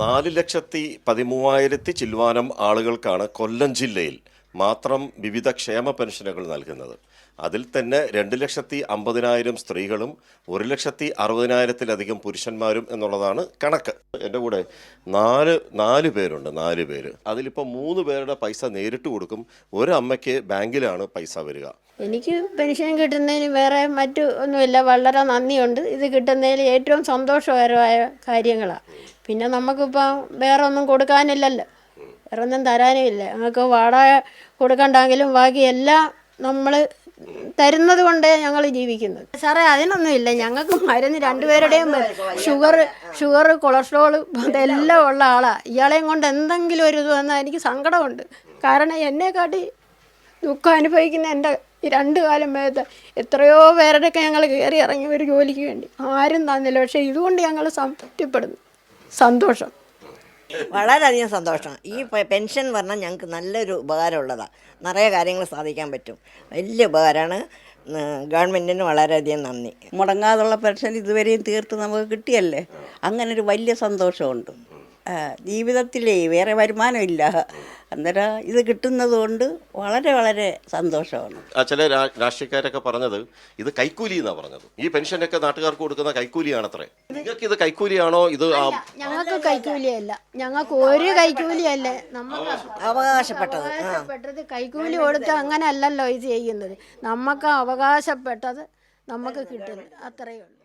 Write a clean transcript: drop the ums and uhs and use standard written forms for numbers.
4,13,000 ചില്ലുവാനം ആളുകൾക്കാണ് കൊല്ലം ജില്ലയിൽ മാത്രം വിവിധ ക്ഷേമ പെൻഷനുകൾ നൽകുന്നത്. അതിൽ തന്നെ 2,50,000 സ്ത്രീകളും 1,60,000-ലധികം പുരുഷന്മാരും എന്നുള്ളതാണ് കണക്ക്. എൻ്റെ കൂടെ നാല് പേരുണ്ട്. 4 പേര്. അതിലിപ്പോൾ 3 പേരുടെ പൈസ നേരിട്ട് കൊടുക്കും. ഒരു അമ്മയ്ക്ക് ബാങ്കിലാണ് പൈസ വരിക. എനിക്ക് പെൻഷൻ കിട്ടുന്നതിന് വേറെ മറ്റു ഒന്നുമില്ല, വളരെ നന്ദിയുണ്ട്. ഇത് കിട്ടുന്നതിൽ ഏറ്റവും സന്തോഷകരമായ കാര്യങ്ങളാണ്. പിന്നെ നമുക്കിപ്പം വേറെ ഒന്നും കൊടുക്കാനില്ലല്ലോ, വേറെ ഒന്നും തരാനുമില്ല. ഞങ്ങൾക്ക് വാടക കൊടുക്കണ്ടെങ്കിലും ബാക്കി എല്ലാം നമ്മൾ തരുന്നത് കൊണ്ടേ ഞങ്ങൾ ജീവിക്കുന്നത്. സാറേ അതിനൊന്നുമില്ല, ഞങ്ങൾക്ക് മരുന്ന് രണ്ടുപേരുടെയും ഷുഗർ കൊളസ്ട്രോൾ അതെല്ലാം ഉള്ള ആളാണ്. ഇയാളെയും കൊണ്ട് എന്തെങ്കിലും ഒരു ഇത് വന്നാൽ എനിക്ക് സങ്കടമുണ്ട്. കാരണം എന്നെക്കാട്ടി ദുഃഖം അനുഭവിക്കുന്ന എൻ്റെ ഈ 2 കാലം വേദ എത്രയോ പേരുടെയൊക്കെ ഞങ്ങൾ കയറി ഇറങ്ങി ഒരു ജോലിക്ക് വേണ്ടി ആരും തന്നില്ല. പക്ഷേ ഇതുകൊണ്ട് ഞങ്ങൾ സംതൃപ്തിപ്പെടുന്നു. സന്തോഷം, വളരെയധികം സന്തോഷം. ഈ പെൻഷൻ പറഞ്ഞാൽ ഞങ്ങൾക്ക് നല്ലൊരു ഉപകാരമുള്ളതാണ്. നിറയെ കാര്യങ്ങൾ സാധിക്കാൻ പറ്റും. വലിയ ഉപകാരമാണ്. ഗവൺമെൻറ്റിന് വളരെയധികം നന്ദി. മുടങ്ങാതുള്ള പെൻഷൻ ഇതുവരെയും തീർത്ത് നമുക്ക് കിട്ടിയല്ലേ, അങ്ങനൊരു വലിയ സന്തോഷമുണ്ട്. ജീവിതത്തിലേ വേറെ വരുമാനമില്ല, അന്നേരം ഇത് കിട്ടുന്നത് കൊണ്ട് വളരെ വളരെ സന്തോഷമാണ്. ചില രാഷ്ട്രീയക്കാരൊക്കെ പറഞ്ഞത് ഇത് കൈക്കൂലി എന്നാണ് പറഞ്ഞത്. ഈ പെൻഷനൊക്കെ നാട്ടുകാർക്ക് കൊടുക്കുന്ന കൈക്കൂലിയാണത്രേ. നിങ്ങൾക്ക് ഇത് കൈക്കൂലിയാണോ? ഇത് ഞങ്ങൾക്ക് കൈക്കൂലിയല്ല, ഞങ്ങൾക്ക് ഒരു കൈക്കൂലിയല്ലേ, നമുക്ക് അവകാശപ്പെട്ടത്. കൈക്കൂലി കൊടുത്ത് അങ്ങനെ അല്ലല്ലോ ഇത് ചെയ്യുന്നത്. നമുക്ക് അവകാശപ്പെട്ടത് നമുക്ക് കിട്ടുന്നത്, അത്രയേ ഉള്ളൂ.